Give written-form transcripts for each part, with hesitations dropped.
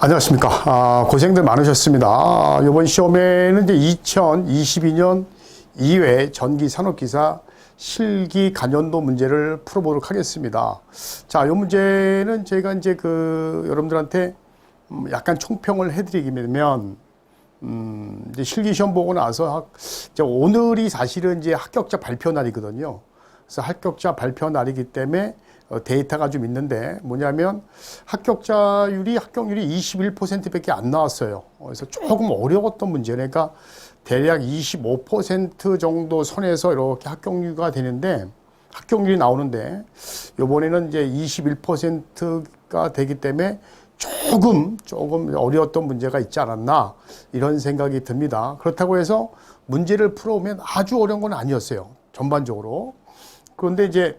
안녕하십니까. 고생들 많으셨습니다. 이번 시험에는 이제 2022년 2회 전기 산업기사 실기 간연도 문제를 풀어보도록 하겠습니다. 자, 이 문제는 저희가 이제 여러분들한테 약간 총평을 해드리면, 이제 실기 시험 보고 나서 이제 오늘이 사실은 이제 합격자 발표 날이거든요. 그래서 합격자 발표 날이기 때문에 데이터가 좀 있는데 뭐냐면 합격률이 21%밖에 안 나왔어요. 그래서 조금 어려웠던 문제. 그러니까 대략 25% 정도 선에서 이렇게 합격률이 나오는데 이번에는 이제 21%가 되기 때문에 조금 어려웠던 문제가 있지 않았나 이런 생각이 듭니다. 그렇다고 해서 문제를 풀어오면 아주 어려운 건 아니었어요. 전반적으로. 그런데 이제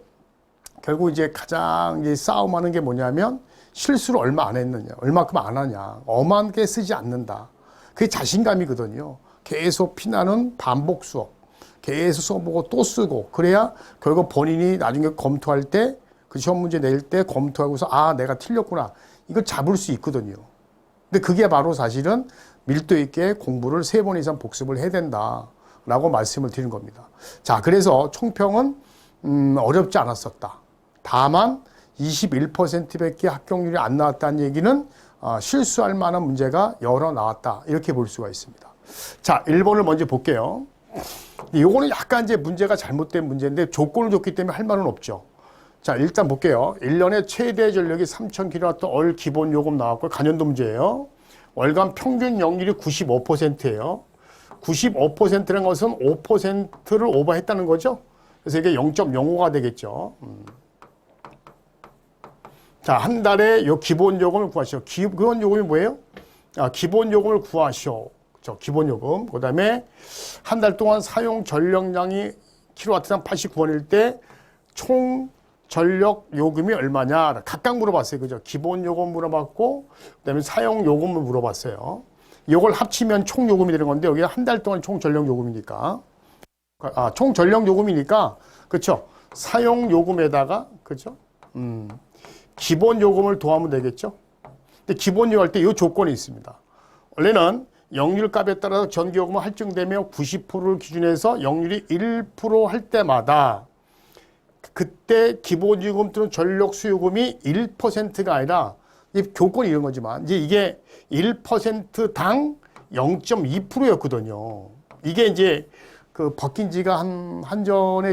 결국 이제 가장 이제 싸움하는 게 뭐냐면 실수를 얼마 안 했느냐, 얼마큼 안 하냐, 엄하게 쓰지 않는다. 그게 자신감이거든요. 계속 피나는 반복 수업, 계속 써보고 또 쓰고 그래야 결국 본인이 나중에 검토할 때 그 시험 문제 낼 때 검토하고서 아 내가 틀렸구나 이걸 잡을 수 있거든요. 근데 그게 바로 사실은 밀도 있게 공부를 3번 이상 복습을 해야 된다라고 말씀을 드리는 겁니다. 자, 그래서 총평은 어렵지 않았었다. 다만 21%밖에 합격률이 안 나왔다는 얘기는 실수할 만한 문제가 여러 나왔다. 이렇게 볼 수가 있습니다. 자, 1번을 먼저 볼게요. 요거는 약간 이제 문제가 잘못된 문제인데 조건을 줬기 때문에 할 말은 없죠. 자, 일단 볼게요. 1년에 최대 전력이 3,000kW 월 기본 요금 나왔고 간연도 문제예요. 월간 평균 영률이 95%예요. 95%라는 것은 5%를 오버했다는 거죠. 그래서 이게 0.05가 되겠죠. 자, 한 달에 요 기본 요금을 구하시오. 기본 요금이 뭐예요? 기본 요금을 구하시오. 그렇죠? 기본 요금. 그 다음에 한 달 동안 사용 전력량이 킬로와트당 89원일 때 총 전력 요금이 얼마냐? 각각 물어봤어요. 그죠? 기본 요금 물어봤고, 그 다음에 사용 요금을 물어봤어요. 이걸 합치면 총 요금이 되는 건데, 여기 한 달 동안 총 전력 요금이니까. 총 전력 요금이니까, 그쵸? 사용 요금에다가, 그죠? 기본 요금을 더하면 되겠죠? 근데 기본 요금 할 때 이 조건이 있습니다. 원래는 역률 값에 따라서 전기요금을 할증되며 90%를 기준해서 역률이 1% 할 때마다 그때 기본 요금 또는 전력 수요금이 1%가 아니라 이 조건이 이런 거지만 이제 이게 1%당 0.2%였거든요. 이게 이제 바뀐 지가 한전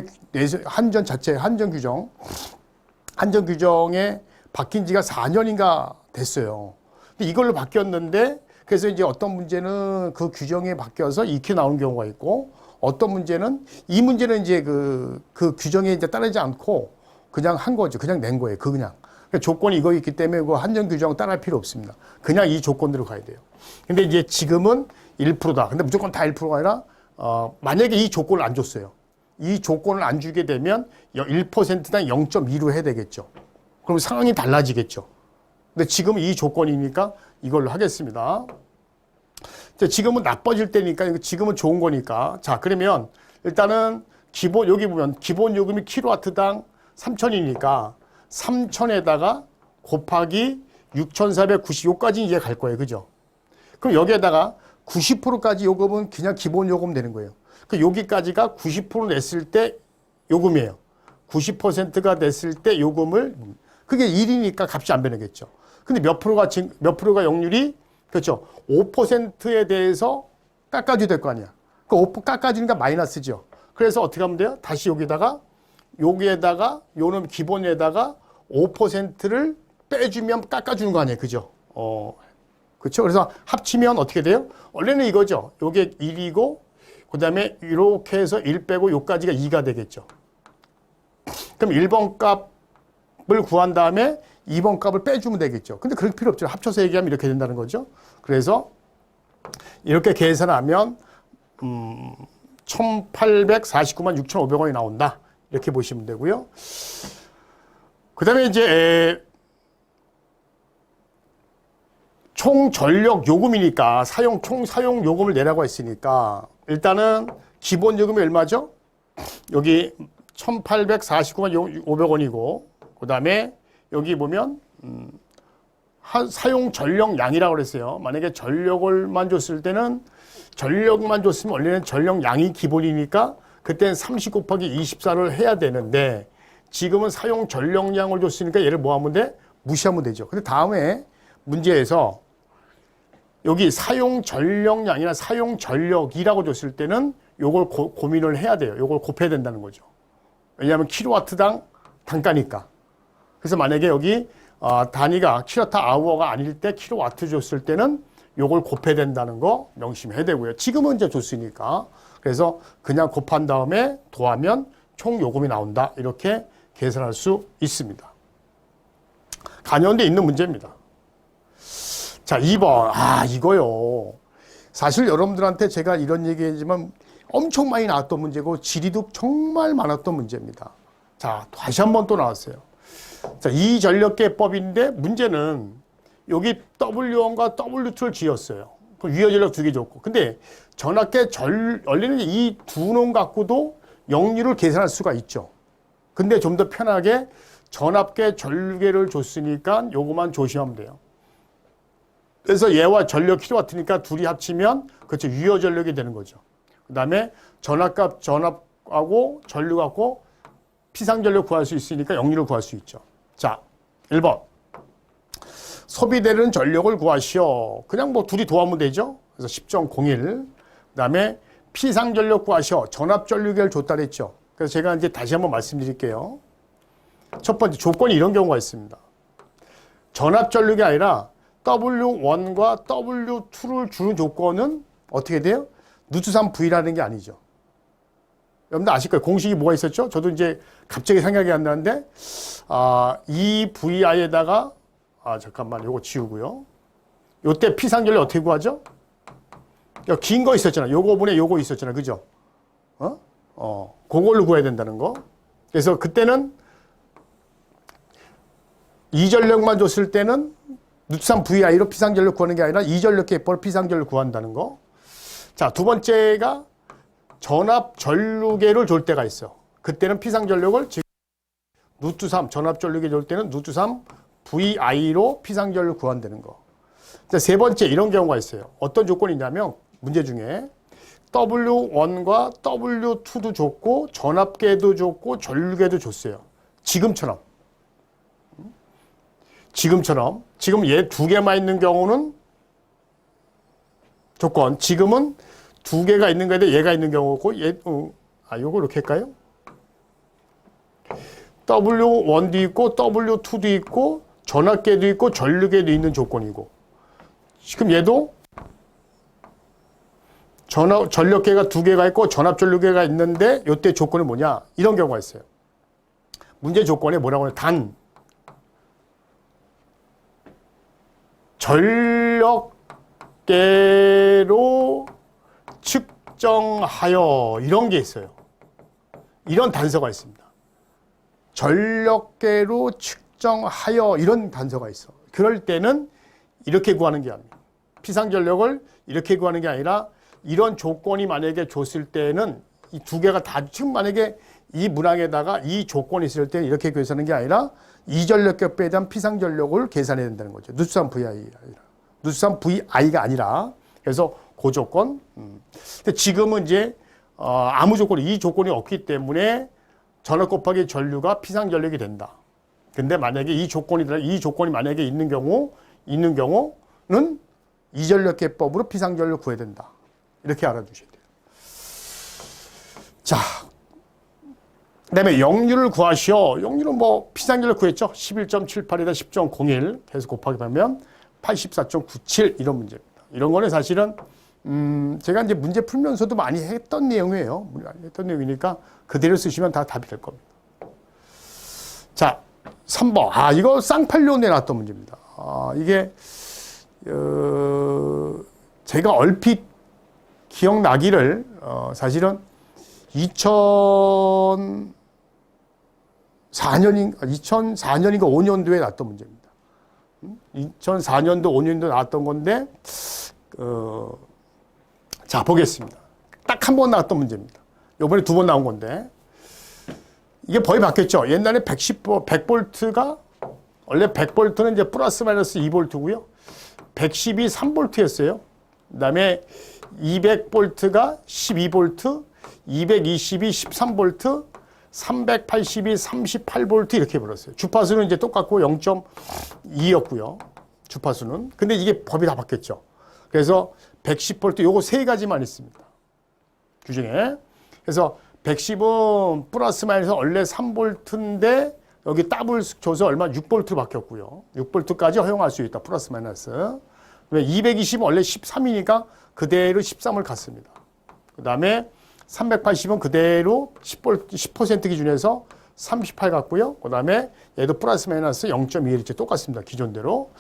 규정에 바뀐 지가 4년인가 됐어요. 근데 이걸로 바뀌었는데 그래서 이제 어떤 문제는 그 규정에 바뀌어서 익혀 나오는 경우가 있고 어떤 문제는 이 문제는 이제 그 규정에 이제 따르지 않고 그냥 한 거죠. 그냥 낸 거예요. 그러니까 조건이 이거 있기 때문에 그 한전 규정 따라할 필요 없습니다. 그냥 이 조건대로 가야 돼요. 근데 이제 지금은 1%다. 근데 무조건 다 1%가 아니라 만약에 이 조건을 안 줬어요. 이 조건을 안 주게 되면 1%당 0.2로 해야 되겠죠. 그럼 상황이 달라지겠죠. 근데 지금 이 조건이니까 이걸로 하겠습니다. 지금은 나빠질 때니까 지금은 좋은 거니까. 자, 그러면 일단은 여기 보면 기본 요금이 킬로와트당 3,000이니까 3,000에다가 곱하기 6,490 요까지 이제 갈 거예요. 그죠? 그럼 여기에다가 90%까지 요금은 그냥 기본 요금 되는 거예요. 그 여기까지가 90% 냈을 때 요금이에요. 90%가 됐을 때 요금을 그게 1이니까 값이 안 변하겠죠. 근데 몇 프로가 역률이 그렇죠. 5%에 대해서 깎아줘야 될 거 아니야. 그 5% 깎아주니까 마이너스죠. 그래서 어떻게 하면 돼요? 다시 여기에다가 요놈 기본에다가 5%를 빼주면 깎아주는 거 아니에요. 그죠? 그렇죠. 그래서 합치면 어떻게 돼요? 원래는 이거죠. 요게 1이고 그 다음에 이렇게 해서 1 빼고 요까지가 2가 되겠죠. 그럼 1번 값을 구한 다음에 2번 값을 빼주면 되겠죠. 근데 그럴 필요 없죠. 합쳐서 얘기하면 이렇게 된다는 거죠. 그래서 이렇게 계산하면 1,849만 6,500원이 나온다. 이렇게 보시면 되고요. 그 다음에 이제 총 전력 요금이니까 총 사용 요금을 내라고 했으니까 일단은 기본 요금이 얼마죠? 여기 1,849만 500원이고 그 다음에 여기 보면 사용 전력량이라고 그랬어요. 만약에 전력을만 줬을 때는 전력만 줬으면 원래는 전력량이 기본이니까 그때는 30 곱하기 24를 해야 되는데 지금은 사용 전력량을 줬으니까 얘를 뭐 하면 돼? 무시하면 되죠. 근데 다음에 문제에서 여기 사용 전력량이나 사용 전력이라고 줬을 때는 요걸 고민을 해야 돼요. 요걸 곱해야 된다는 거죠. 왜냐하면 킬로와트당 단가니까. 그래서 만약에 여기 단위가 킬로와트 아워가 아닐 때 킬로와트 줬을 때는 요걸 곱해야 된다는 거 명심해야 되고요. 지금은 이제 줬으니까. 그래서 그냥 곱한 다음에 더하면 총 요금이 나온다. 이렇게 계산할 수 있습니다. 간연대 있는 문제입니다. 자, 2번. 이거요. 사실 여러분들한테 제가 이런 얘기 했지만 엄청 많이 나왔던 문제고 질의도 정말 많았던 문제입니다. 자, 다시 한번 또 나왔어요. 자, 이 전력계법인데 문제는 여기 W1과 W2를 지었어요. 그 위어 전력 2개 줬고. 근데 전압계 원래는 이 두 놈 갖고도 역류를 계산할 수가 있죠. 근데 좀 더 편하게 전압계 전류계를 줬으니까 요거만 조심하면 돼요. 그래서 얘와 전력 킬로와트니까 둘이 합치면 그렇죠. 유효 전력이 되는 거죠. 그 다음에 전압하고 전류 갖고 피상 전력 구할 수 있으니까 역류를 구할 수 있죠. 자, 1번. 소비되는 전력을 구하시오. 그냥 뭐 둘이 더하면 되죠. 그래서 10.01. 그 다음에 피상 전력 구하시오. 전압 전류계를 줬다 그랬죠. 그래서 제가 이제 다시 한번 말씀드릴게요. 첫 번째 조건이 이런 경우가 있습니다. 전압 전류계 아니라 W1과 W2를 주는 조건은 어떻게 돼요? 누트 3V라는 게 아니죠. 여러분들 아실 거예요. 공식이 뭐가 있었죠? 저도 이제 갑자기 생각이 안 나는데, 이 VI에다가, 잠깐만, 요거 지우고요. 요때 피상전력 어떻게 구하죠? 긴 거 있었잖아. 요거분에 요거 있었잖아. 그죠? 그걸로 구해야 된다는 거. 그래서 그때는 이 전력만 줬을 때는 누트산 VI로 피상전력 구하는 게 아니라 이 전력계법으로 피상전력 구한다는 거. 자, 두 번째가 전압 전류계를 줄 때가 있어. 그때는 피상전력을 누트3 전압 전류계 줄 때는 누트3 VI로 피상전력 구한다는 거. 자, 세 번째 이런 경우가 있어요. 어떤 조건이 있냐면 문제 중에 W1과 W2도 줬고 전압계도 줬고 전류계도 줬어요. 지금처럼 지금 얘 두 개만 있는 경우는 조건. 지금은 두 개가 있는 거에 얘가 있는 경우고 요거 이렇게 할까요? W1도 있고 W2도 있고 전압계도 있고 전류계도 있는 조건이고 지금 얘도 전력계가 두 개가 있고 전압 전류계가 있는데 요때 조건이 뭐냐? 이런 경우가 있어요. 문제 조건에 뭐라고 하냐? 단 전력계로 측정하여 이런 게 있어요. 이런 단서가 있습니다. 전력계로 측정하여 이런 단서가 있어. 그럴 때는 이렇게 구하는 게 아니에요. 피상전력을 이렇게 구하는 게 아니라 이런 조건이 만약에 줬을 때는 이 두 개가 다 지금 만약에 이 문항에다가 이 조건이 있을 때는 이렇게 계산하는 게 아니라 이 전력계법에 대한 피상전력을 계산해야 된다는 거죠. 누트산 VI가 아니라 그래서 그 조건. 근데 지금은 이제 아무 조건이 이 조건이 없기 때문에 전압 곱하기 전류가 피상전력이 된다. 근데 만약에 이 조건이 만약에 있는 경우는 이 전력계법으로 피상전력 구해야 된다. 이렇게 알아두셔야 돼요. 자, 그다음에 역류를 구하시오. 역류는 뭐 피상전력 구했죠. 11.78에다 10.01 계속 곱하기 하면 84.97 이런 문제입니다. 이런 거는 사실은 제가 이제 문제 풀면서도 많이 했던 내용이에요. 했던 내용이니까 그대로 쓰시면 다 답이 될 겁니다. 자, 3번. 이거 쌍팔로 내놨던 문제입니다. 이게 제가 얼핏 기억나기를 사실은 2004년인가 5년도에 났던 문제입니다. 2004년도 5년도 나왔던 건데 자, 보겠습니다. 딱 한 번 나왔던 문제입니다. 이번에 두 번 나온 건데 이게 법이 바뀌었죠. 옛날에 110V, 100V가 원래 100V는 이제 플러스 마이너스 2V고요. 110이 3V였어요. 그 다음에 200V가 12V, 220이 13V, 380이 38V 이렇게 불었어요. 주파수는 이제 똑같고 0.2였고요. 주파수는. 근데 이게 법이 다 바뀌었죠. 그래서 110V 요거 세 가지만 있습니다. 규정에. 그래서 110은 플러스 마이너스 원래 3V인데 여기 더블 줘서 얼마 6V로 바뀌었고요. 6V까지 허용할 수 있다. 플러스 마이너스. 220은 원래 13이니까 그대로 13을 갔습니다. 그 다음에 380은 그대로 10% 기준에서 38 갔고요. 그 다음에 얘도 플러스 마이너스 0.2 이렇게 똑같습니다. 기존대로.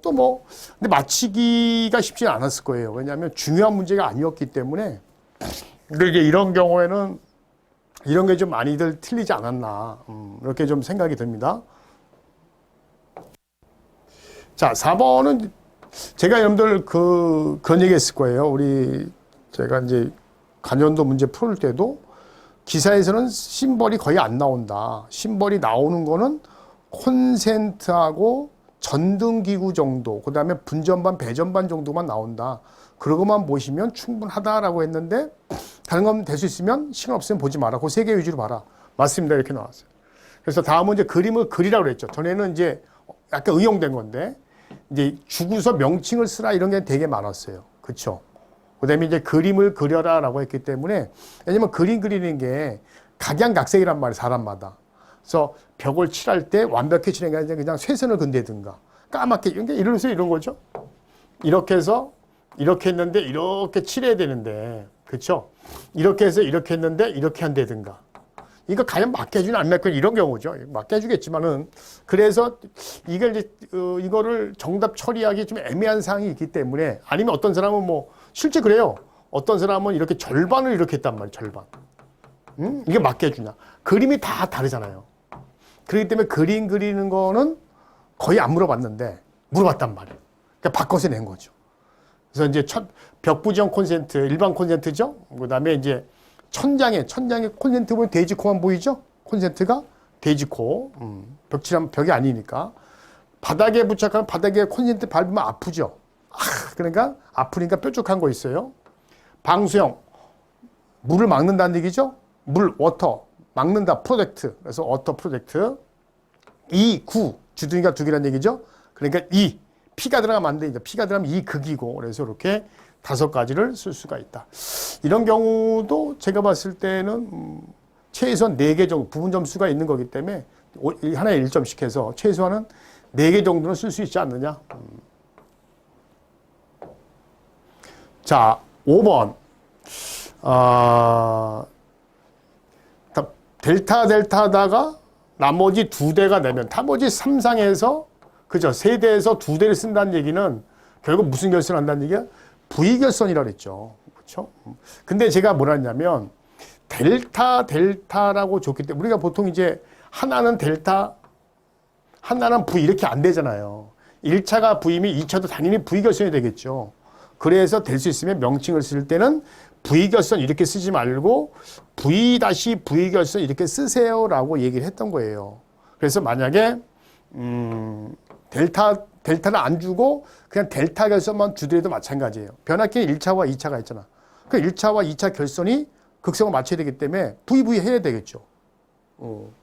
또 뭐, 근데 맞히기가 쉽지 않았을 거예요. 왜냐하면 중요한 문제가 아니었기 때문에. 근데 이제 이런 경우에는 이런 게 좀 많이들 틀리지 않았나. 이렇게 좀 생각이 듭니다. 자, 4번은 제가 여러분들 그런 얘기 했을 거예요. 제가 이제 간연도 문제 풀 때도 기사에서는 심벌이 거의 안 나온다. 심벌이 나오는 거는 콘센트하고 전등기구 정도, 그 다음에 분전반, 배전반 정도만 나온다. 그러고만 보시면 충분하다라고 했는데 다른 건 될 수 있으면 시간 없으면 보지 마라. 그 세 개 위주로 봐라. 맞습니다. 이렇게 나왔어요. 그래서 다음은 이제 그림을 그리라고 그랬죠. 전에는 이제 약간 응용된 건데 이제 주구서 명칭을 쓰라 이런 게 되게 많았어요. 그렇죠? 그다음에 이제 그림을 그려라라고 했기 때문에 왜냐면 그림 그리는 게 각양각색이란 말이에요. 사람마다. 그래서 벽을 칠할 때 완벽히 칠한 게 아니라 그냥 쇠선을 근대든가 까맣게 이런 거죠. 이렇게 해서 이렇게 했는데 이렇게 칠해야 되는데 그렇죠? 이렇게 해서 이렇게 했는데 이렇게 한다든가 이거 과연 맞게 해주나 안 맞게 이런 경우죠. 맞게 해주겠지만은 그래서 이거를 정답 처리하기 좀 애매한 사항이 있기 때문에 아니면 어떤 사람은 뭐 실제 그래요. 어떤 사람은 이렇게 절반을 이렇게 했단 말이에요. 절반. 이게 맞게 해주냐. 그림이 다 다르잖아요. 그렇기 때문에 그림 그리는 거는 거의 안 물어봤는데 물어봤단 말이에요. 그러니까 바꿔서 낸 거죠. 그래서 이제 벽부지형 콘센트, 일반 콘센트죠. 그 다음에 이제 천장에 콘센트 보면 돼지코만 보이죠? 콘센트가 돼지코. 벽칠하면 벽이 아니니까. 바닥에 부착하면 바닥에 콘센트 밟으면 아프죠? 그러니까 아프니까 뾰족한 거 있어요. 방수형. 물을 막는다는 얘기죠? 워터. 막는다. 프로젝트. 그래서 워터 프로젝트. 주둥이가 두 개란 얘기죠? 그러니까 피가 들어가면 안 되니까 피가 들어가면 극이고 그래서 이렇게 5가지를 쓸 수가 있다. 이런 경우도 제가 봤을 때는 최소한 4개 정도 부분 점수가 있는 거기 때문에 하나에 1점씩 해서 최소한은 4개 정도는 쓸 수 있지 않느냐. 자, 5번. 델타 하다가 나머지 2대가 되면 나머지 3상에서 그죠? 3대에서 2대를 쓴다는 얘기는 결국 무슨 결선을 한다는 얘기야? V결선이라고 그랬죠. 그렇죠? 근데 제가 뭐라 했냐면 델타라고 줬기 때문에 우리가 보통 이제 하나는 델타, 하나는 V 이렇게 안 되잖아요. 1차가 V이면 2차도 당연히 V결선이 되겠죠. 그래서 될 수 있으면 명칭을 쓸 때는 V결선 이렇게 쓰지 말고 V-V결선 이렇게 쓰세요라고 얘기를 했던 거예요. 그래서 만약에 델타를 안 주고 그냥 델타 결선만 주더라도 마찬가지예요. 변압기는 1차와 2차가 있잖아. 그 1차와 2차 결선이 극성을 맞춰야 되기 때문에 VV 해야 되겠죠.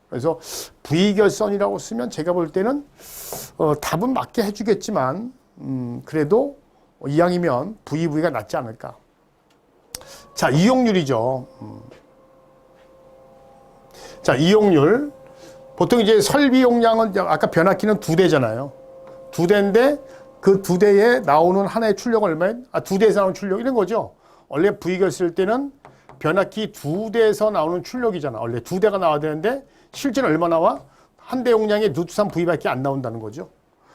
그래서 V결선이라고 쓰면 제가 볼 때는 답은 맞게 해주겠지만 그래도 이왕이면 VV가 낫지 않을까. 자, 이용률이죠. 자, 이용률. 보통 이제 설비 용량은 아까 변압기는 2대잖아요. 2대인데 그 2대에 나오는 하나의 출력은 얼마예요? 2대에서 나오는 출력 이런 거죠. 원래 V결 쓸 때는 변압기 2대에서 나오는 출력이잖아. 원래 2대가 나와야 되는데 실제는 얼마 나와? 한 대 용량에 누트산 V밖에 안 나온다는 거죠.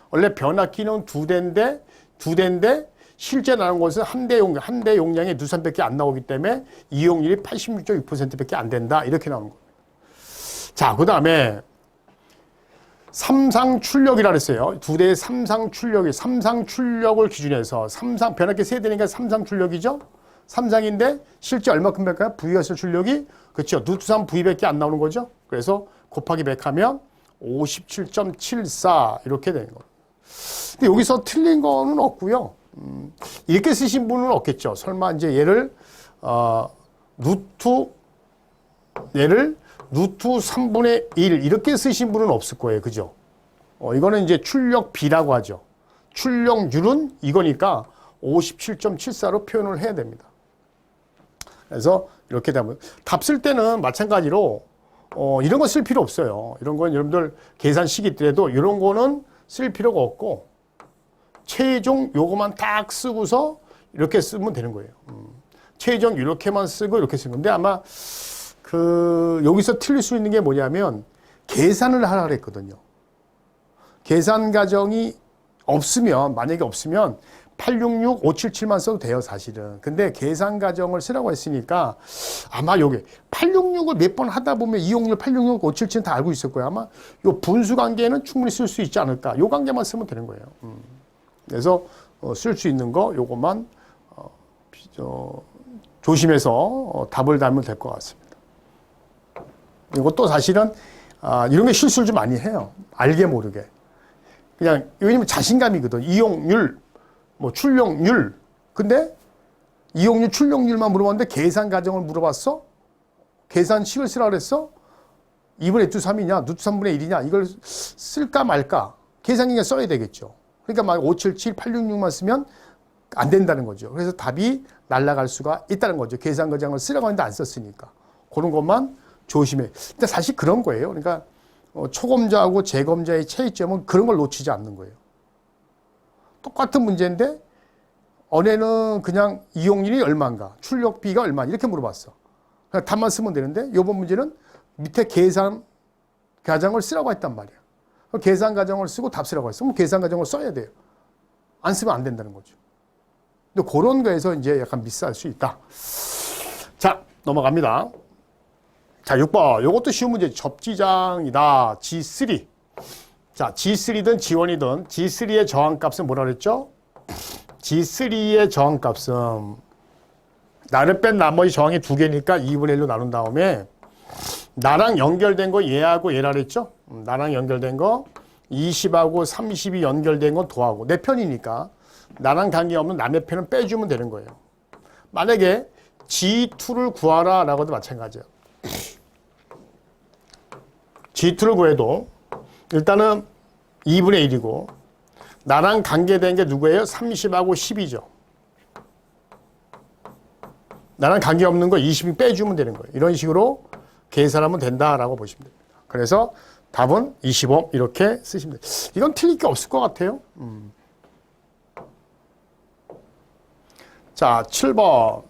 원래 변압기는 2대인데 실제 나오는 것은 한 대 용량에 누트산밖에 안 나오기 때문에 이용률이 86.6%밖에 안 된다. 이렇게 나오는 거예요. 자, 그 다음에 3상 출력이라 그랬어요. 2대의 3상 출력을 기준해서 변압기 3대니까 3상 출력이죠. 3상인데 실제 얼마큼 될까요? V결선 출력이 그렇죠. 누트산 V밖에 안 나오는 거죠. 그래서 곱하기 100 하면 57.74 이렇게 되는 거예요. 근데 여기서 틀린 거는 없고요. 이렇게 쓰신 분은 없겠죠. 설마 이제 얘를 루트 3분의 1 이렇게 쓰신 분은 없을 거예요. 그죠? 이거는 이제 출력 B라고 하죠. 출력률은 이거니까 57.74로 표현을 해야 됩니다. 그래서 이렇게 되면 답 쓸 때는 마찬가지로 이런 거 쓸 필요 없어요. 이런 건 여러분들 계산식 있더라도 이런 거는 쓸 필요가 없고 최종 요거만 딱 쓰고서 이렇게 쓰면 되는 거예요. 최종 이렇게만 쓰고 이렇게 쓰는 건데 아마 여기서 틀릴 수 있는 게 뭐냐면 계산을 하라 그랬거든요. 계산 과정이 만약에 없으면 866, 577만 써도 돼요, 사실은. 근데 계산 과정을 쓰라고 했으니까 아마 요게 866을 몇 번 하다 보면 이용률 866, 577은 다 알고 있을 거예요. 아마 요 분수 관계는 충분히 쓸 수 있지 않을까. 요 관계만 쓰면 되는 거예요. 그래서 쓸 수 있는 거 요것만 조심해서 답을 달면 될 것 같습니다. 이것도 사실은 이런 게 실수를 좀 많이 해요. 알게 모르게. 그냥 왜냐면 자신감이거든. 이용률, 출력률. 근데 이용률, 출력률만 물어봤는데 계산 과정을 물어봤어? 계산식을 쓰라 그랬어? 2분의 루트 3이냐? 루트 3분의 1이냐? 이걸 쓸까 말까? 계산기가 써야 되겠죠. 그러니까 막 577, 866만 쓰면 안 된다는 거죠. 그래서 답이 날아갈 수가 있다는 거죠. 계산 과정을 쓰라고 했는데 안 썼으니까. 그런 것만 조심해. 근데 사실 그런 거예요. 그러니까 초검자하고 재검자의 차이점은 그런 걸 놓치지 않는 거예요. 똑같은 문제인데 어제는 그냥 이용률이 얼마인가, 출력비가 얼마 이렇게 물어봤어. 그냥 답만 쓰면 되는데 이번 문제는 밑에 계산 과정을 쓰라고 했단 말이야. 계산 과정을 쓰고 답 쓰라고 했어. 그럼 계산 과정을 써야 돼요. 안 쓰면 안 된다는 거죠. 근데 그런 거에서 이제 약간 미스할 수 있다. 자, 넘어갑니다. 자, 6번. 요것도 쉬운 문제. 접지장이다. G3. 자, G3든 G1이든 G3의 저항값은 뭐라 그랬죠? G3의 저항값은 나를 뺀 나머지 저항이 두 개니까 2분의 1로 나눈 다음에 나랑 연결된 거 얘하고 얘라 그랬죠? 나랑 연결된 거 20하고 30이 연결된 건 더하고 내 편이니까 나랑 관계없는 남의 편은 빼주면 되는 거예요. 만약에 G2를 구하라 라고도 마찬가지예요. G2를 구해도 일단은 2분의 1이고 나랑 관계된 게 누구예요? 30하고 10이죠. 나랑 관계없는 거 20이 빼주면 되는 거예요. 이런 식으로 계산하면 된다라고 보시면 됩니다. 그래서 답은 25 이렇게 쓰시면 돼요. 이건 틀릴 게 없을 것 같아요. 자, 7번.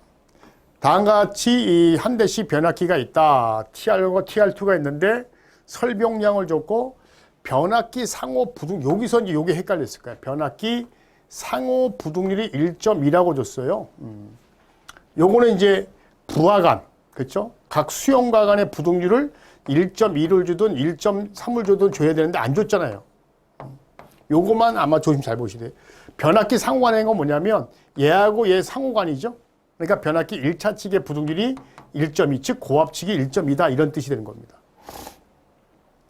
다음과 같이 한 대씩 변압기가 있다. TR과 TR2가 있는데 설명량을 줬고 변압기 상호 부등, 여기서 이제 요게 헷갈렸을 거예요. 변압기 상호 부등률이 1.2라고 줬어요. 요거는 이제 부하간, 그렇죠? 각 수용과 간의 부등률을 1.2를 주든 1.3을 주든 줘야 되는데 안 줬잖아요. 요거만 아마 조심 잘 보시야 돼요. 변압기 상호간인 건 뭐냐면 얘하고 얘 상호간이죠. 그러니까 변압기 1차 측의 부등률이 1.2, 즉 고압 측이 1.2다 이런 뜻이 되는 겁니다.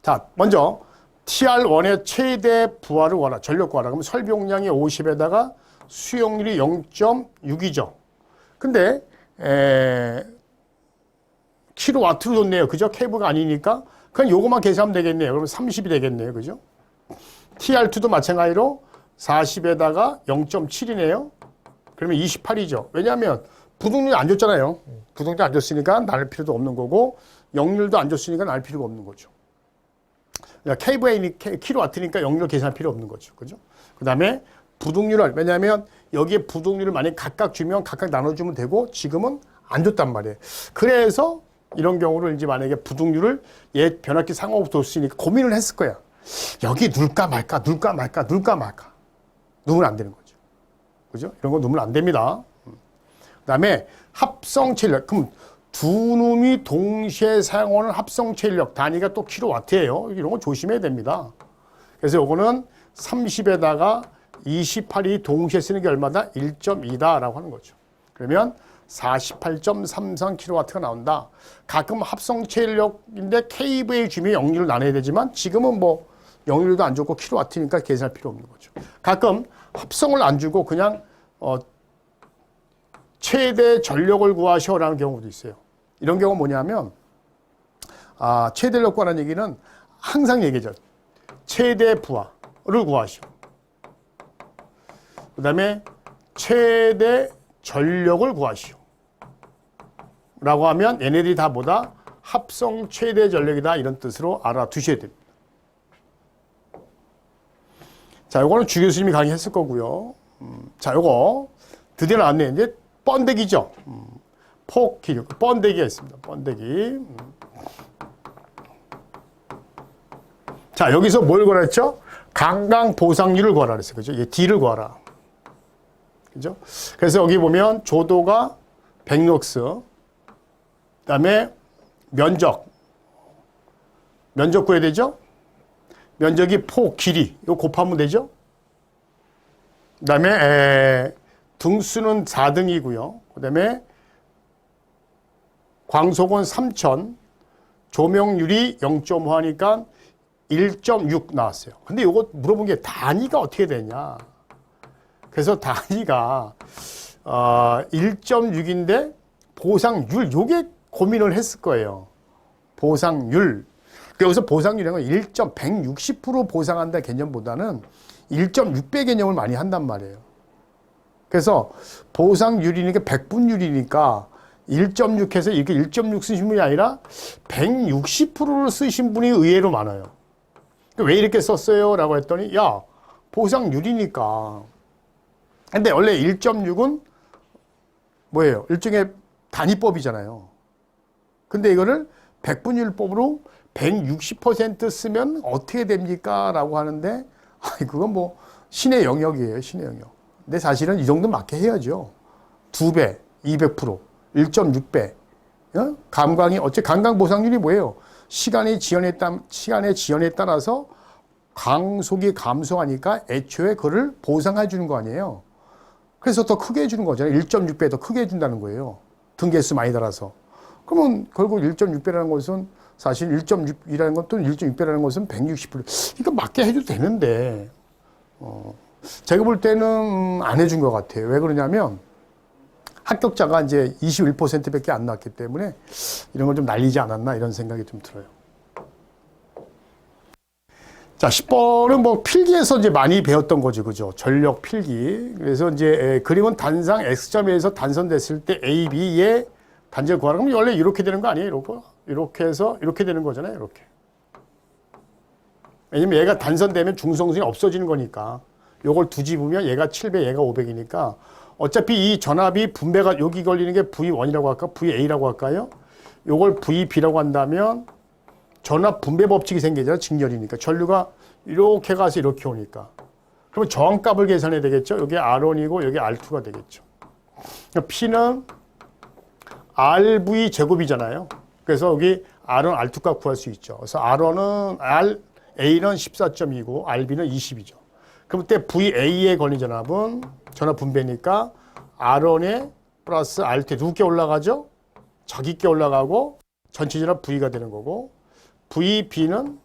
자, 먼저 TR1의 최대 부하를 구하라. 전력 구하라. 그러면 설비용량이 50에다가 수용률이 0.6이죠. 근데 킬로와트로 줬네요. 그죠? 케이블가 아니니까 그냥 요거만 계산하면 되겠네요. 그러면 30이 되겠네요. 그죠? TR2도 마찬가지로 40에다가 0.7이네요. 그러면 28이죠. 왜냐하면 부등률이 안 줬잖아요. 부등률이 안 줬으니까 나눌 필요도 없는 거고 역률도 안 줬으니까 나눌 필요가 없는 거죠. 그러니까 kVA니 킬로와트니까 역률 계산할 필요 없는 거죠. 그죠? 그 다음에 부등률을, 왜냐하면 여기에 부등률을 만약 각각 주면 각각 나눠주면 되고 지금은 안 줬단 말이에요. 그래서 이런 경우를 이제 만약에 부등률을 얘 변압기 상호부터 줬으니까 고민을 했을 거야. 여기 넣을까 말까, 넣을까 말까, 넣을까 말까. 넣으면 안 되는 거죠. 그죠? 이런 거 넣으면 안 됩니다. 그 다음에 합성 체력. 그럼 두 놈이 동시에 사용하는 합성 체력 단위가 또 킬로와트예요. 이런 거 조심해야 됩니다. 그래서 요거는 30에다가 28이 동시에 쓰는 게 얼마다? 1.2다라고 하는 거죠. 그러면 48.33kW가 나온다. 가끔 합성 체력인데 kVA 주면 역률을 나눠야 되지만 지금은 뭐 역률도 안 좋고 킬로와트니까 계산할 필요 없는 거죠. 가끔 합성을 안 주고 그냥 최대 전력을 구하셔라는 경우도 있어요. 이런 경우 뭐냐면 최대 전력 구하라는 얘기는 항상 얘기죠. 최대 부하를 구하시오. 그 다음에 최대 전력을 구하시오. 라고 하면 얘네들이 다 뭐다? 합성 최대 전력이다. 이런 뜻으로 알아두셔야 됩니다. 자, 요거는 주 교수님이 강의했을 거고요. 자, 요거 드디어 나왔네. 이제 번데기죠. 폭기류, 번데기가 있습니다. 번데기. 자, 여기서 뭘 구하랬죠? 강강 보상률을 구하라 그랬어요. 그죠? 얘 D를 구하라. 그죠? 그래서 여기 보면 조도가 100럭스, 그 다음에 면적 구해야 되죠? 면적이 폭, 길이, 이거 곱하면 되죠? 그 다음에 등수는 4등이고요. 그 다음에 광속은 3000, 조명률이 0.5 하니까 1.6 나왔어요. 근데 이거 물어본 게 단위가 어떻게 되냐. 그래서 단위가 1.6인데 보상률, 요게 고민을 했을 거예요. 보상률. 여기서 보상률이라는 건 1.160% 보상한다 개념보다는 1.6배 개념을 많이 한단 말이에요. 그래서 보상률이니까 100분율이니까 1.6해서 이렇게 1.6 쓰신 분이 아니라 160%를 쓰신 분이 의외로 많아요. 왜 이렇게 썼어요? 라고 했더니 야, 보상률이니까. 근데 원래 1.6은 뭐예요? 일종의 단위법이잖아요. 근데 이거를 100분율법으로 160% 쓰면 어떻게 됩니까? 라고 하는데 그건 뭐 신의 영역이에요. 신의 영역. 근데 사실은 이 정도 맞게 해야죠. 2배, 200%, 1.6배. 감광이 강강 보상률이 뭐예요? 시간의 지연에 따라서 강속이 감소하니까 애초에 그걸 보상해 주는 거 아니에요. 그래서 더 크게 해주는 거잖아요. 1.6배 더 크게 해준다는 거예요. 등계수 많이 달아서. 그러면 결국 1.6배라는 것은 사실 1.6이라는 것 또는 1.6배라는 것은 160%. 이거 맞게 해줘도 되는데 제가 볼 때는 안 해준 것 같아요. 왜 그러냐면 합격자가 이제 21%밖에 안 나왔기 때문에 이런 걸 좀 날리지 않았나 이런 생각이 좀 들어요. 자, 10번은 뭐 필기에서 이제 많이 배웠던 거죠. 그죠? 전력 필기. 그래서 이제 그림은 단상 X점에서 단선됐을 때 A, B의 단지를 구하라. 그럼 원래 이렇게 되는 거 아니에요? 이렇게 해서 이렇게 되는 거잖아요. 이렇게. 왜냐면 얘가 단선되면 중성순이 없어지는 거니까. 요걸 두 집으면 얘가 700, 얘가 500이니까 어차피 이 전압이 분배가 여기 걸리는 게 V1이라고 할까? VA라고 할까요? 요걸 VB라고 한다면 전압 분배 법칙이 생기잖아요. 직렬이니까. 전류가 이렇게 가서 이렇게 오니까. 그러면 저항값을 계산해야 되겠죠. 여기 R1이고 여기 R2가 되겠죠. 그러니까 P는 RV 제곱이잖아요. 그래서 여기 R은 R2 값 구할 수 있죠. 그래서 R1은 A는 14.2고 RB는 20이죠. 그럼 그때 VA에 걸린 전압은 전압 분배니까 R1에 플러스 R2에 누구께 올라가죠? 자기께 올라가고 전체 전압 V가 되는 거고 VB는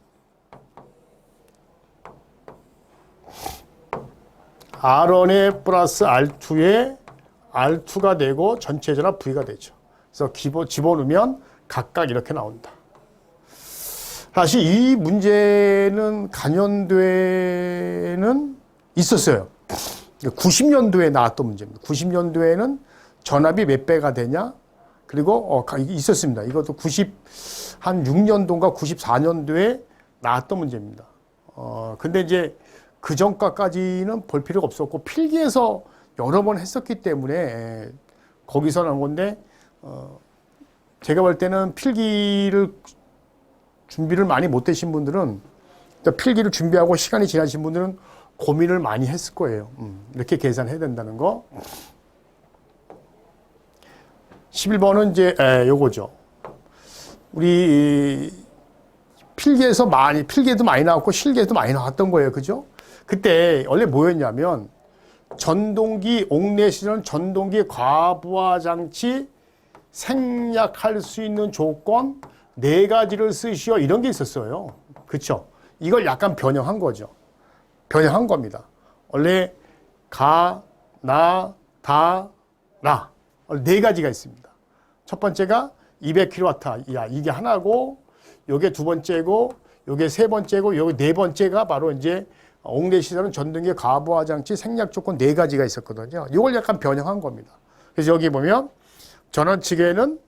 R1에 플러스 R2에 R2가 되고 전체 전압 V가 되죠. 그래서 집어넣으면 각각 이렇게 나온다. 사실 이 문제는 간연도에는 있었어요. 90년도에 나왔던 문제입니다. 90년도에는 전압이 몇 배가 되냐? 그리고 있었습니다. 이것도 96년도인가 94년도에 나왔던 문제입니다. 근데 이제 그 전까지는 볼 필요가 없었고 필기에서 여러 번 했었기 때문에 거기서 나온 건데 제가 볼 때는 필기를 준비를 많이 못 되신 분들은 필기를 준비하고 시간이 지나신 분들은 고민을 많이 했을 거예요. 이렇게 계산해야 된다는 거. 11번은 이제 요거죠. 우리 필기에도 많이 나왔고 실기에도 많이 나왔던 거예요. 그죠? 그때 원래 뭐였냐면 전동기 옥내 시설은 전동기 과부하 장치 생략할 수 있는 조건 4가지를 쓰시오 이런 게 있었어요. 그렇죠? 이걸 약간 변형한 거죠. 변형한 겁니다. 원래 가, 나, 다, 라 4가지가 있습니다. 첫 번째가 200kW 이하 이게 하나고 요게 두 번째고 요게 세 번째고 요게 네 번째가 바로 이제 옥내 시설은 전등기 과부하 장치 생략 조건 4가지가 있었거든요. 이걸 약간 변형한 겁니다. 그래서 여기 보면 전원측에는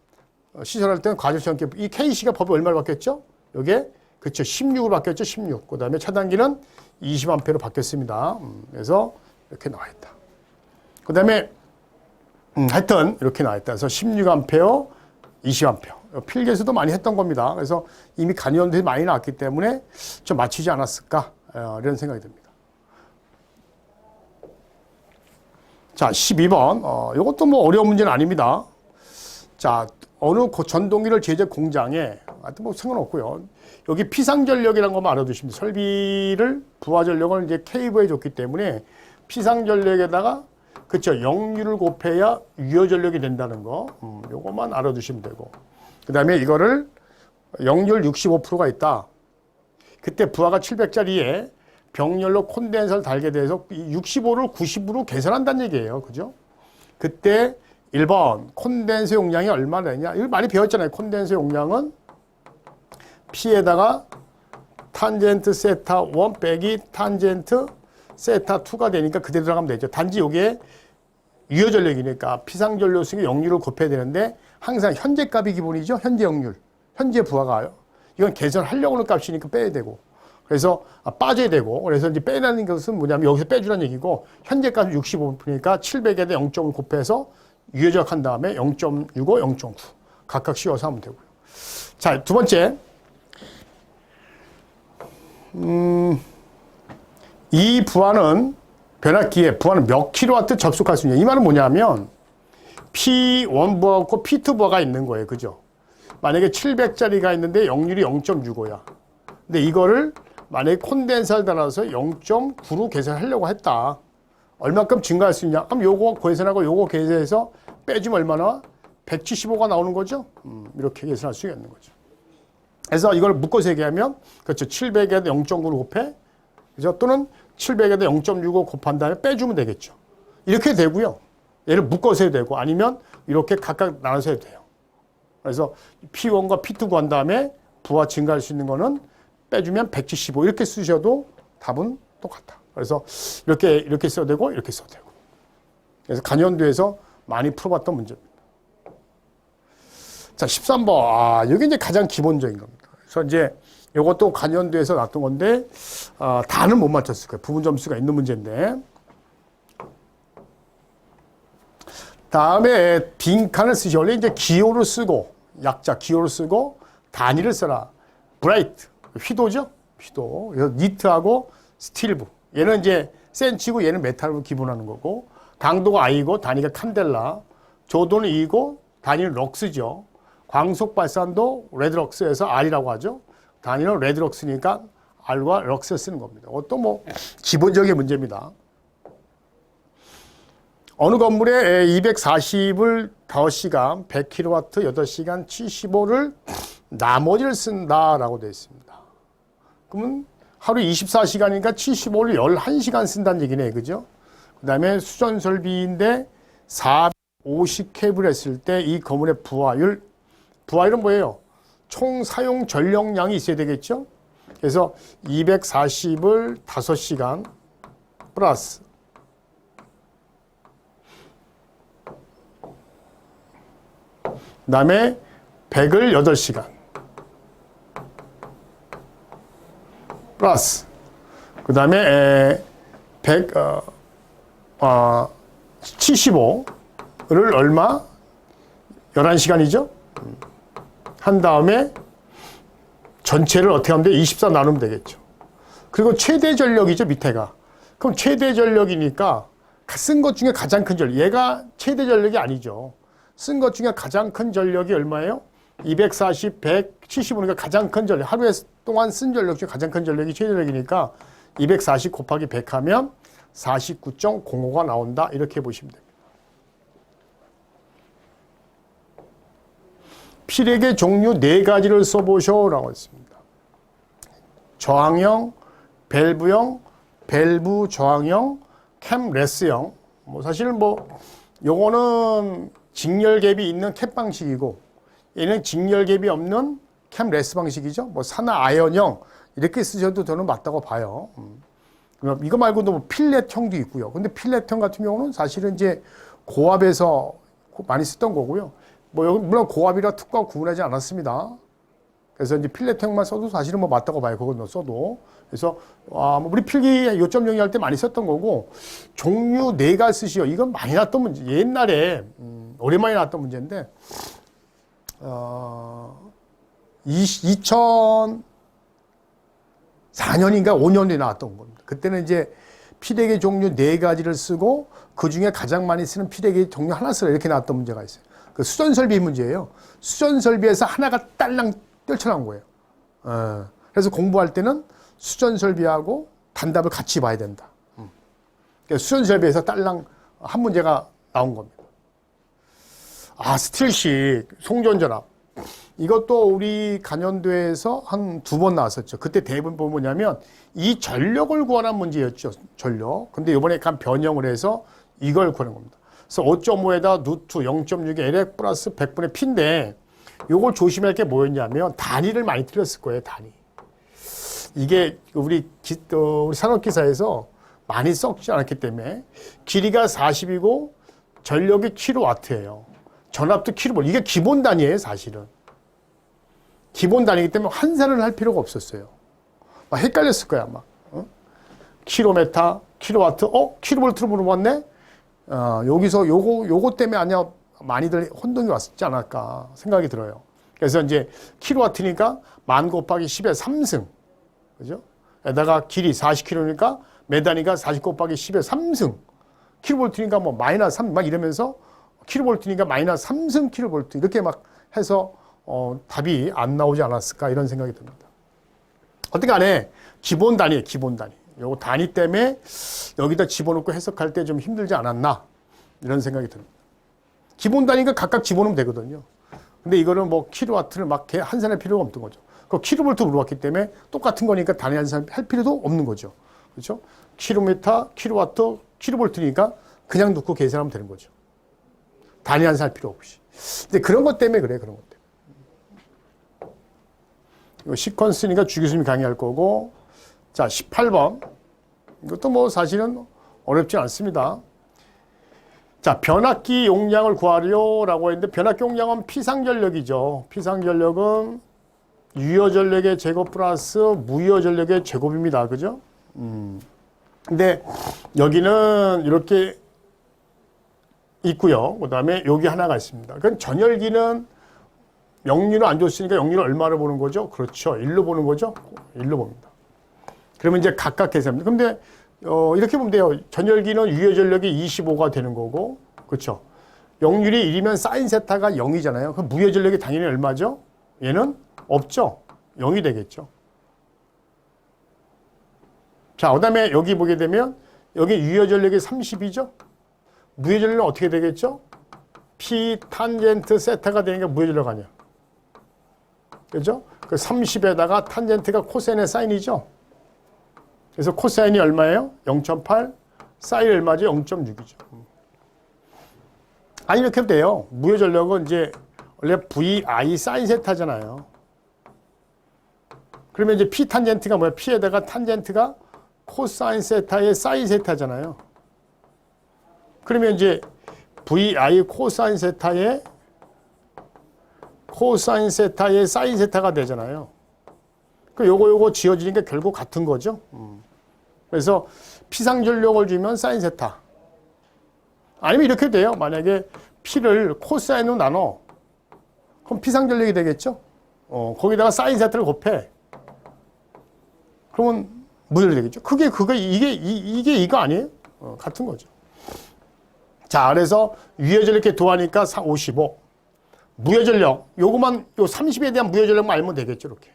시설할 때는 과주시험기 이 KC가 법이 얼마로 바뀌었죠? 요게 그렇죠. 16으로 바뀌었죠. 16. 그다음에 차단기는 20A로 바뀌었습니다. 그래서 이렇게 나와 있다. 그다음에 하여튼 이렇게 나와 있다. 그래서 16A, 20A. 필기에서도 많이 했던 겁니다. 그래서 이미 간이원들이 많이 나왔기 때문에 좀 맞추지 않았을까 이런 생각이 듭니다. 자, 12번. 이것도 뭐 어려운 문제는 아닙니다. 자, 어느 전동기를 제작 공장에 하여튼 뭐 상관없고요. 여기 피상전력이라는 것만 알아두시면 돼요. 설비를 부하전력을 이제 K부에 줬기 때문에 피상전력에다가 그쵸 역류를 곱해야 유효전력이 된다는 거 요것만 알아두시면 되고 그 다음에 이거를 역률 65%가 있다. 그때 부하가 700짜리에 병렬로 콘덴서를 달게 돼서 65를 90으로 계산한다는 얘기예요. 그죠? 그때 1번 콘덴서 용량이 얼마나 되냐 이거 많이 배웠잖아요. 콘덴서 용량은 P에다가 탄젠트 세타 1 빼기 탄젠트 세타 2가 되니까 그대로 들어가면 되죠. 단지 이게 유효전력이니까 피상전력수의 역률을 곱해야 되는데 항상 현재 값이 기본이죠. 현재 역률, 현재 부하가요. 이건 계산하려고 하는 값이니까 빼야 되고 그래서 빠져야 되고 그래서 이제 빼라는 것은 뭐냐면 여기서 빼주라는 얘기고 현재 값이 65%니까 700에다 0.5 곱해서 유효전력 한 다음에 0.65, 0.9 각각 씌워서 하면 되고요. 자, 두 번째 이 부하는 변압기에 부하는 몇 킬로와트 접속할 수 있냐 이 말은 뭐냐면 P1 부하가 있고 P2 부하가 있는 거예요. 그죠? 만약에 700짜리가 있는데 역률이 0.65야. 근데 이거를 만약에 콘덴서를 달아서 0.9로 계산하려고 했다. 얼마큼 증가할 수 있냐? 그럼 요거 계산하고 요거 계산해서 빼주면 얼마나? 175가 나오는 거죠? 이렇게 계산할 수가 있는 거죠. 그래서 이걸 묶어서 얘기하면 그렇죠. 700에다 0.9를 곱해. 그죠? 또는 700에다 0.65 곱한 다음에 빼주면 되겠죠. 이렇게 되고요. 얘를 묶어서 해도 되고 아니면 이렇게 각각 나눠서 해도 돼요. 그래서 P1과 P2 구한 다음에 부하 증가할 수 있는 거는 빼주면 175 이렇게 쓰셔도 답은 똑같다. 그래서 이렇게 써도 되고 이렇게 써도 되고. 그래서 간연도에서 많이 풀어봤던 문제입니다. 자, 13번. 여기 이제 가장 기본적인 겁니다. 그래서 이제 이것도 간연도에서 나왔던 건데, 다는 못 맞췄을 거예요. 부분 점수가 있는 문제인데. 다음에 빈칸을 쓰죠. 원래 이제 기호를 쓰고, 약자 기호를 쓰고, 단위를 써라. 브라이트. 휘도죠? 휘도. 그래서 니트하고 스틸부. 얘는 이제 센치고 얘는 메탈로 기본하는 거고, 강도가 I고 단위가 칸델라. 조도는 E고 단위는 럭스죠. 광속 발산도 레드럭스에서 R이라고 하죠. 단위는 레드럭스니까 R과 럭스 쓰는 겁니다. 이것도 뭐 기본적인 문제입니다. 어느 건물에 240을 5시간, 100kW 8시간, 75를 나머지를 쓴다라고 되어 있습니다. 그러면 하루 24시간이니까 75를 11시간 쓴다는 얘기네. 그죠? 그 다음에 수전 설비인데 450캡을 했을 때 이 건물의 부하율은 뭐예요? 총 사용 전력량이 있어야 되겠죠? 그래서 240을 5시간 플러스 그 다음에 100을 8시간 플러스 그 다음에 75를 얼마? 11시간이죠? 한 다음에 전체를 어떻게 하면 돼? 24 나누면 되겠죠. 그리고 최대 전력이죠, 밑에가. 그럼 최대 전력이니까 쓴 것 중에 가장 큰 전력. 얘가 최대 전력이 아니죠. 쓴 것 중에 가장 큰 전력이 얼마예요? 240, 175니까 가장 큰 전력. 하루에 동안 쓴 전력 중에 가장 큰 전력이 최대 전력이니까 240 곱하기 100 하면 49.05가 나온다. 이렇게 보시면 됩니다. 필액의 종류 4가지를 써보셔라고 했습니다. 저항형, 밸브형, 밸브 저항형, 캠레스형. 뭐 사실은 뭐 요거는 직렬갭이 있는 캡 방식이고 얘는 직렬갭이 없는 캠레스 방식이죠. 뭐 산화 아연형 이렇게 쓰셔도 저는 맞다고 봐요. 이거 말고도 뭐 필렛형도 있고요. 근데 필렛형 같은 경우는 사실은 이제 고압에서 많이 쓰던 거고요. 뭐 여기 물론 고압이라 특과 구분하지 않았습니다. 그래서 이제 필렛형만 써도 사실은 뭐 맞다고 봐요. 그건 써도. 그래서 뭐 우리 필기 요점 정리할 때 많이 썼던 거고 종류 4가지 쓰시오. 이건 많이 나왔던 문제. 옛날에 오랜만에 나왔던 문제인데 2004년인가 5년에 나왔던 겁니다. 그때는 이제 필액의 종류 4가지를 쓰고 그 중에 가장 많이 쓰는 필액의 종류 하나 쓰라 이렇게 나왔던 문제가 있어요. 그 수전설비 문제예요. 수전설비에서 하나가 딸랑 떨쳐나온 거예요. 그래서 공부할 때는 수전설비하고 단답을 같이 봐야 된다. 그러니까 수전설비에서 딸랑 한 문제가 나온 겁니다. 스틸식, 송전전압. 이것도 우리 간연도에서 한 2번 나왔었죠. 그때 대부분 뭐냐면 이 전력을 구하는 문제였죠. 전력. 근데 이번에 약간 변형을 해서 이걸 구하는 겁니다. 그래서 5.5에다 루트 0.6의 LF 플러스 100분의 P인데 요걸 조심할 게 뭐였냐면 단위를 많이 틀렸을 거예요. 단위. 이게 우리 산업기사에서 많이 썩지 않았기 때문에 길이가 40이고 전력이 킬로와트예요. 전압도 킬로볼. 이게 기본 단위예요. 사실은. 기본 단위이기 때문에 환산을 할 필요가 없었어요. 막 헷갈렸을 거야. 아마. 킬로메타, 킬로와트, 킬로볼트로 물어봤네? 여기서 요거 때문에 아니야 많이들 혼동이 왔지 않을까 생각이 들어요. 그래서 이제 킬로와트니까 10,000 곱하기 10의 3승. 그죠? 에다가 길이 40km니까 메다니까 40 곱하기 10의 3승. 킬로볼트니까 뭐 마이너스 3, 막 이러면서 킬로볼트니까 마이너스 3승 킬로볼트. 이렇게 막 해서 답이 안 나오지 않았을까 이런 생각이 듭니다. 어떻게 안에 기본 단위예요. 기본 단위. 요거 단위 때문에 여기다 집어넣고 해석할 때 좀 힘들지 않았나 이런 생각이 듭니다. 기본 단위가 각각 집어넣으면 되거든요. 근데 이거는 뭐 킬로와트를 막 환산할 필요가 없는 거죠. 그 킬로볼트 물어봤기 때문에 똑같은 거니까 단위 환산 할 필요도 없는 거죠. 그렇죠? 킬로미터, 킬로와트, 킬로볼트니까 그냥 넣고 계산하면 되는 거죠. 단위 환산할 필요 없이. 근데 그런 것 때문에 그래. 그런 것 때문에. 이거 시퀀스니까 주 교수님이 강의할 거고. 자, 18번. 이것도 뭐 사실은 어렵지 않습니다. 자, 변압기 용량을 구하려고 했는데 변압기 용량은 피상전력이죠. 피상전력은 유효전력의 제곱 플러스 무효전력의 제곱입니다. 그죠? 근데 여기는 이렇게 있고요. 그 다음에 여기 하나가 있습니다. 그럼 전열기는 역류를 안 줬으니까 역류를 얼마를 보는 거죠? 그렇죠. 1로 보는 거죠? 1로 봅니다. 그러면 이제 각각 계산합니다. 근데 이렇게 보면 돼요. 전열기는 유효전력이 25가 되는 거고, 그렇죠? 역률이 1이면 사인 세타가 0이잖아요. 그럼 무효전력이 당연히 얼마죠? 얘는 없죠. 0이 되겠죠. 자, 그 다음에 여기 보게 되면 여기 유효전력이 30이죠. 무효전력은 어떻게 되겠죠? P 탄젠트 세타가 되니까 무효전력 아니야. 그죠? 그 30에다가 탄젠트가 코사인의 사인이죠. 그래서 코사인이 얼마예요? 0.8, 사인 얼마죠? 0.6이죠. 아니 이렇게 해도 돼요. 무효전력은 이제 원래 VI 사인 세타잖아요. 그러면 이제 P 탄젠트가 뭐야? P에다가 탄젠트가 코사인 세타의 사인 세타잖아요. 그러면 이제 VI 코사인 세타의 사인 세타가 되잖아요. 그 요거 지어지니까 결국 같은 거죠. 그래서 피상전력을 주면 사인 세타. 아니면 이렇게 돼요. 만약에 P를 코사인으로 나눠. 그럼 피상전력이 되겠죠. 거기다가 사인 세타를 곱해. 그러면 무효전력이 되겠죠. 이게 이거 아니에요? 같은 거죠. 자, 그래서 유효전력 이렇게 도하니까 55. 무효전력, 요거만, 요 30에 대한 무효전력만 알면 되겠죠, 이렇게.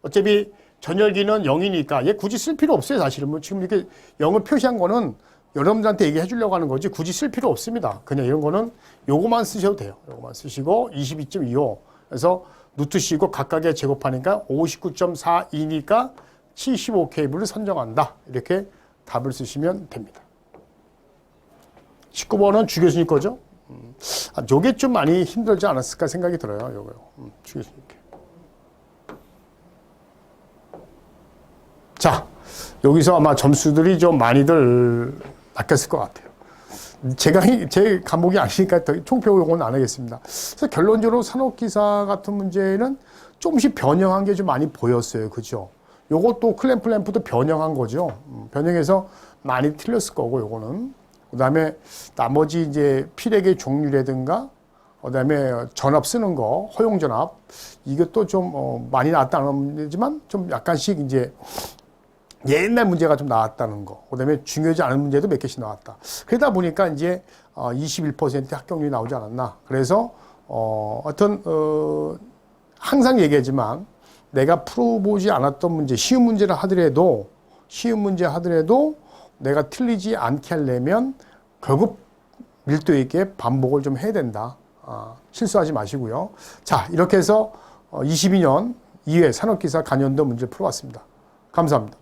어차피 전열기는 0이니까 얘 굳이 쓸 필요 없어요, 사실은. 뭐 지금 이렇게 0을 표시한 거는 여러분들한테 얘기해 주려고 하는 거지 굳이 쓸 필요 없습니다. 그냥 이런 거는 요거만 쓰셔도 돼요. 요거만 쓰시고 22.25. 그래서 누트시고 각각의 제곱하니까 59.42니까 75 케이블을 선정한다. 이렇게 답을 쓰시면 됩니다. 19번은 주 교수님 거죠? 요게 좀 많이 힘들지 않았을까 생각이 들어요. 요거요. 주 교수님께. 자, 여기서 아마 점수들이 좀 많이들 낚였을 것 같아요. 제 과목이 아니니까 총표 요거는 안 하겠습니다. 그래서 결론적으로 산업기사 같은 문제는 조금씩 변형한 게 좀 많이 보였어요. 그죠? 요것도 클램프도 변형한 거죠. 변형해서 많이 틀렸을 거고, 요거는. 그 다음에 나머지 이제 필액의 종류라든가, 그 다음에 전압 쓰는 거, 허용전압, 이것도 좀 많이 나왔다는 문제지만 좀 약간씩 이제 옛날 문제가 좀 나왔다는 거. 그 다음에 중요하지 않은 문제도 몇 개씩 나왔다. 그러다 보니까 이제 21%의 합격률이 나오지 않았나. 그래서 항상 얘기하지만 내가 풀어보지 않았던 문제, 쉬운 문제 하더라도 내가 틀리지 않게 하려면 결국 밀도 있게 반복을 좀 해야 된다. 실수하지 마시고요. 자, 이렇게 해서 22년 2회 산업기사 간연도 문제를 풀어봤습니다. 감사합니다.